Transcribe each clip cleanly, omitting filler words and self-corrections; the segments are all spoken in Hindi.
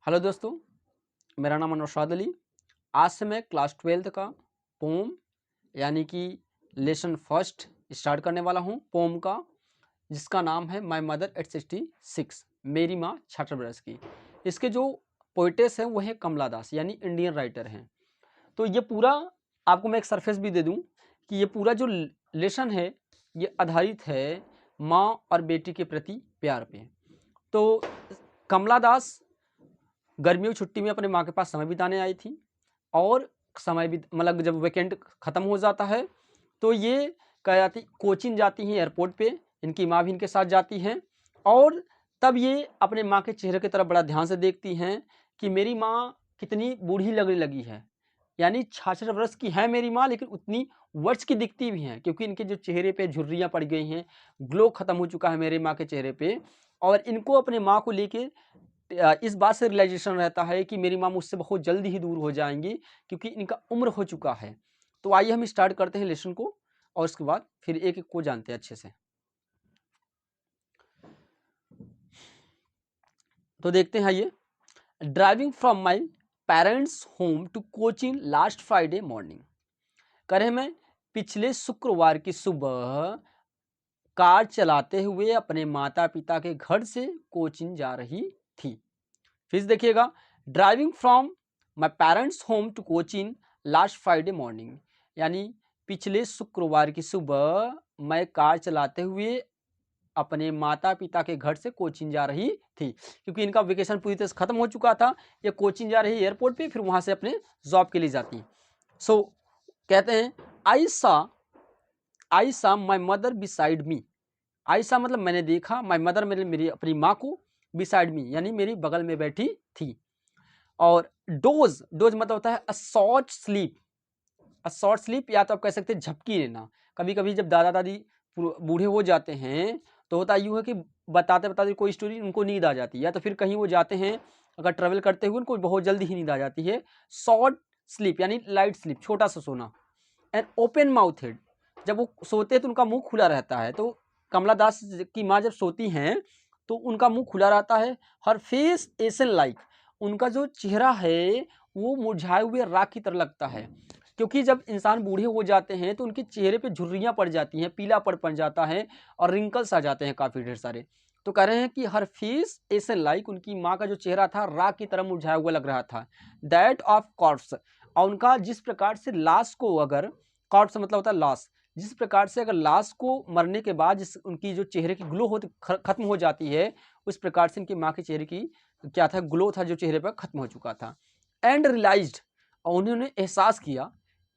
हेलो दोस्तों, मेरा नाम नौशाद अली। आज से मैं क्लास 12th का पोम यानी कि लेसन फर्स्ट स्टार्ट करने वाला हूँ पोम का, जिसका नाम है माई मदर एट 66, मेरी माँ छात्र बरस की। इसके जो पोइटेस हैं वो है कमला दास, यानी इंडियन राइटर हैं। तो ये पूरा आपको मैं एक सरफेस भी दे दूँ कि ये पूरा जो लेसन है ये आधारित है माँ और बेटी के प्रति प्यार पे। तो कमला दास गर्मियों की छुट्टी में अपने माँ के पास समय बिताने आई थी और समय भी मतलब जब वीकेंड ख़त्म हो जाता है तो ये क्या जाती कोचिंग जाती हैं एयरपोर्ट पे, इनकी माँ भी इनके साथ जाती हैं और तब ये अपने माँ के चेहरे की तरफ बड़ा ध्यान से देखती हैं कि मेरी माँ कितनी बूढ़ी लगने लगी है। यानी 66 वर्ष की है मेरी माँ, लेकिन उतनी वर्ष की दिखती भी हैं क्योंकि इनके जो चेहरे पे झुर्रियाँ पड़ गई हैं, ग्लो ख़त्म हो चुका है मेरी माँ के चेहरे पे। और इनको अपने माँ को लेके इस बात से रियलाइजेशन रहता है कि मेरी माँ मुझसे बहुत जल्दी ही दूर हो जाएंगी क्योंकि इनका उम्र हो चुका है। तो आइए हम स्टार्ट करते हैं लेसन को और उसके बाद फिर एक एक को जानते हैं अच्छे से। तो देखते हैं आइए। Driving from my parents home to coaching last Friday morning. करें मैं पिछले शुक्रवार की सुबह कार चलाते हुए अपने माता पिता के घर से कोचिंग जा रही थी। फिर देखिएगा, driving from my parents home to coaching last Friday morning, यानी पिछले शुक्रवार की सुबह मैं कार चलाते हुए अपने माता पिता के घर से कोचिंग जा रही थी क्योंकि इनका वेकेशन पूरी तरह से खत्म हो चुका था। ये कोचिंग जा रही एयरपोर्ट पे, फिर वहां से अपने जॉब के लिए जाती। सो कहते हैं आई सा माई मदर बिसाइड मी। आई सा मतलब मैंने देखा, माई मदर मेरी अपनी माँ को, बिसाइड मी यानी मेरी बगल में बैठी थी। और डोज डोज मतलब होता है a short sleep. A short sleep या तो आप कह सकते हैं झपकी लेना। कभी कभी जब दादा दादी बूढ़े हो जाते हैं तो होता यूँ है कि बताते बताते कोई स्टोरी उनको नींद आ जाती है, या तो फिर कहीं वो जाते हैं अगर ट्रेवल करते हुए उनको बहुत जल्दी ही नींद आ जाती है। शॉर्ट स्लीप यानी लाइट स्लीप, छोटा सा सोना। एंड ओपन माउथ हेड, जब वो सोते हैं तो उनका मुंह खुला रहता है। तो कमला दास की माँ जब सोती हैं तो उनका मुंह खुला रहता है। हर फेस एसन लाइक, उनका जो चेहरा है वो मुरझाए हुए राख की तरह लगता है क्योंकि जब इंसान बूढ़े हो जाते हैं तो उनके चेहरे पे झुर्रियाँ पड़ जाती हैं, पीलापन पड़ जाता है और रिंकल्स आ जाते हैं काफ़ी ढेर सारे। तो कह रहे हैं कि हर फेस एसन लाइक, उनकी माँ का जो चेहरा था राख की तरह मुरझाया हुआ लग रहा था। दैट ऑफ कॉर्प्स, और उनका जिस प्रकार से लाश को, अगर कॉर्प्स मतलब होता है लाश, जिस प्रकार से अगर लाश को मरने के बाद जिस उनकी जो चेहरे की ग्लो होती खत्म हो जाती है, उस प्रकार से इनकी माँ के चेहरे की क्या था, ग्लो था जो चेहरे पर खत्म हो चुका था। एंड रियलाइज्ड, और उन्होंने एहसास किया।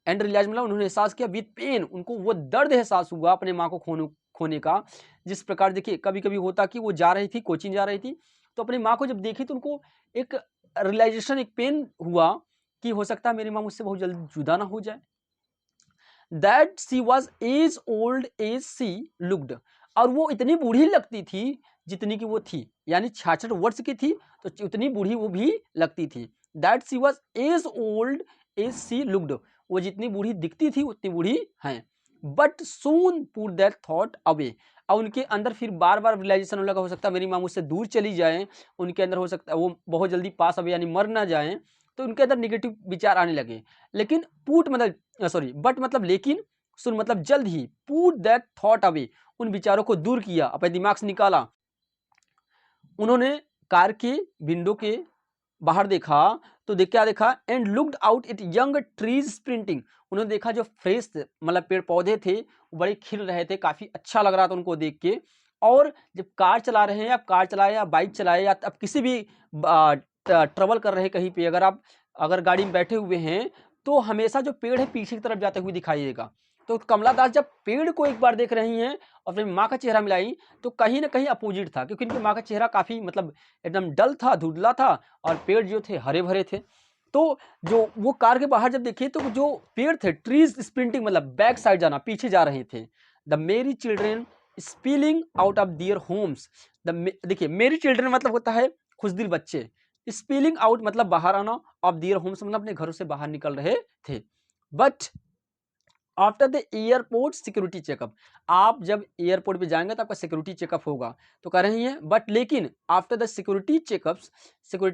एंड रियलाइज मतलब उन्होंने एहसास किया विद पेन, उनको वो दर्द एहसास हुआ अपने माँ को खोने का। जिस प्रकार देखिए कभी कभी होता कि वो जा रही थी, कोचिंग जा रही थी, तो अपनी माँ को जब देखी तो उनको एक रियलाइजेशन, एक पेन हुआ कि हो सकता है मेरी माँ मुझसे बहुत जल्दी जुदा ना हो जाए। That she was as old as she looked, और वो इतनी बूढ़ी लगती थी जितनी की वो थी, यानी 66 वर्ष की थी तो उतनी बूढ़ी वो भी लगती थी। That she was as old as she looked, वो जितनी बूढ़ी दिखती थी उतनी बूढ़ी हैं। But soon put that thought away, और उनके अंदर फिर बार बार रियलाइजेशन होने लगा, हो सकता है मेरी माँ मुझसे दूर चली जाए। उनके अंदर हो सकता है वो बहुत जल्दी पास अवे यानी मर ना जाए, तो उनके अंदर निगेटिव विचार आने लगे। लेकिन पुट मतलब सॉरी बट मतलब लेकिन, सुन मतलब जल्द ही, पुट दैट थॉट अवे, उन विचारों को दूर किया, अपने दिमाग से निकाला। उन्होंने कार के विंडो के बाहर देखा तो क्या देखा, and looked out it young trees sprinting, उन्होंने देखा जो फ्रेश मतलब पेड़ पौधे थे वो बड़े खिल रहे थे, काफी अच्छा लग रहा था उनको देख के। और जब कार चला रहे हैं, आप कार चलाए या बाइक चलाए या आप किसी भी ट्रेवल कर रहे हैं कहीं पे, अगर गाड़ी में बैठे हुए हैं तो हमेशा जो पेड़ है पीछे की तरफ जाते हुए दिखाई देगा। तो कमला दास जब पेड़ को एक बार देख रही हैं और फिर माँ का चेहरा मिलाई तो कहीं ना कहीं अपोजिट था, क्योंकि इनकी माँ का चेहरा काफी मतलब एकदम डल था, धुंधला था, और पेड़ जो थे हरे भरे थे। तो जो वो कार के बाहर जब देखे तो जो पेड़ थे, ट्रीज स्प्रिंटिंग मतलब बैक साइड जाना, पीछे जा रहे थे। The merry children spilling out of their homes, देखिए मेरी चिल्ड्रेन मतलब होता है खुशदिल बच्चे, स्पीलिंग आउट मतलब बाहर आना, ऑफ दियर होम्स मतलब अपने घरों से बाहर निकल रहे थे। But after the airport security checkup, आप जब एयरपोर्ट पे जाएंगे तो आपका सिक्योरिटी चेकअप होगा, तो कह रही हैं बट लेकिन आफ्टर द सिक्योरिटी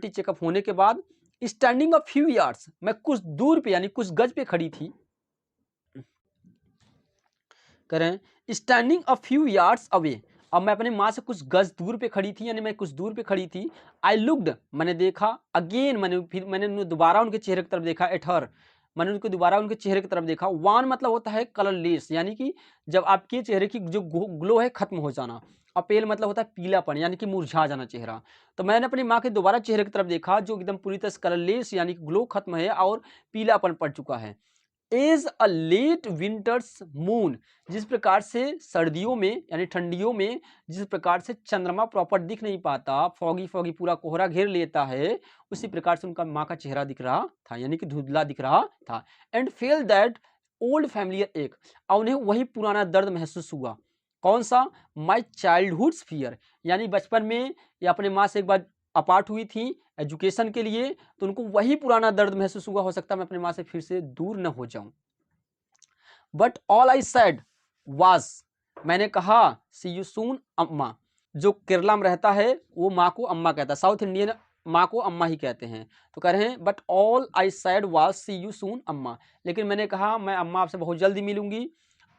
चेकअप होने के बाद स्टैंडिंग अ फ्यू यार्ड्स, मैं कुछ दूर पे यानी कुछ गज पे खड़ी थी, कह रहे हैं standing a few yards away, अब मैं अपने माँ से कुछ गज दूर पे खड़ी थी, यानी मैं कुछ दूर पे खड़ी थी। आई लुक्ड, मैंने देखा, अगेन मैंने दोबारा उनके चेहरे की तरफ देखा, एट हर, मैंने उनको दोबारा उनके चेहरे की तरफ देखा। वान मतलब होता है कलरलेस, यानी कि जब आपके चेहरे की जो ग्लो है खत्म हो जाना। अपेल मतलब होता है पीलापन, यानी कि मुरझा जाना चेहरा। तो मैंने अपनी माँ के दोबारा चेहरे की तरफ देखा जो एकदम पूरी तरह से कलरलेस यानी कि ग्लो खत्म है और पीलापन पड़ चुका है। Is a late winter's moon, जिस प्रकार से सर्दियों में यानी ठंडियों में जिस प्रकार से चंद्रमा प्रॉपर दिख नहीं पाता, फॉगी फॉगी पूरा कोहरा घेर लेता है, उसी प्रकार से उनका माँ का चेहरा दिख रहा था, यानी कि धुंधला दिख रहा था। And feel that old familiar एक, और उन्हें वही पुराना दर्द महसूस हुआ। कौन सा? माई चाइल्डहुड्स फियर, यानी बचपन में या अपने माँ से एक बार अपार्ट हुई थी एजुकेशन के लिए, तो उनको वही पुराना दर्द महसूस हुआ, हो सकता है मैं अपनी माँ से फिर से दूर न हो जाऊं। But all I said was, मैंने कहा सी यू सून अम्मा, जो केरला में रहता है वो माँ को अम्मा कहता है, साउथ इंडियन माँ को अम्मा ही कहते हैं। तो कह रहे हैं but all I said was see you soon अम्मा, लेकिन मैंने कहा मैं अम्मा आपसे बहुत जल्दी मिलूंगी।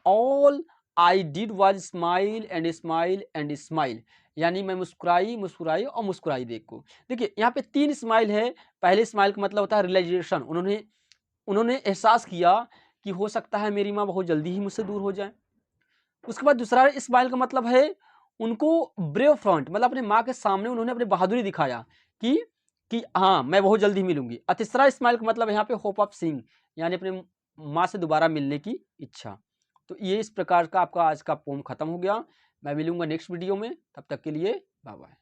All I did was smile and smile and smile, यानी मैं मुस्कुराई और मुस्कुराई। देखो देखिए यहाँ पे 3 स्माइल है। पहले स्माइल का मतलब होता है रियलाइजेशन, उन्होंने एहसास किया कि हो सकता है मेरी माँ बहुत जल्दी ही मुझसे दूर हो जाए। उसके बाद दूसरा स्माइल का मतलब है उनको ब्रेव फ्रंट, मतलब अपने माँ के सामने उन्होंने अपनी बहादुरी दिखाया कि हाँ मैं बहुत जल्दी मिलूंगी। और तीसरा स्माइल का मतलब यहाँ पे होप ऑफ सीइंग, यानी अपने माँ से दोबारा मिलने की इच्छा। तो ये इस प्रकार का आपका आज का पोम खत्म हो गया। मैं मिलूंगा नेक्स्ट वीडियो में, तब तक के लिए बाय बाय।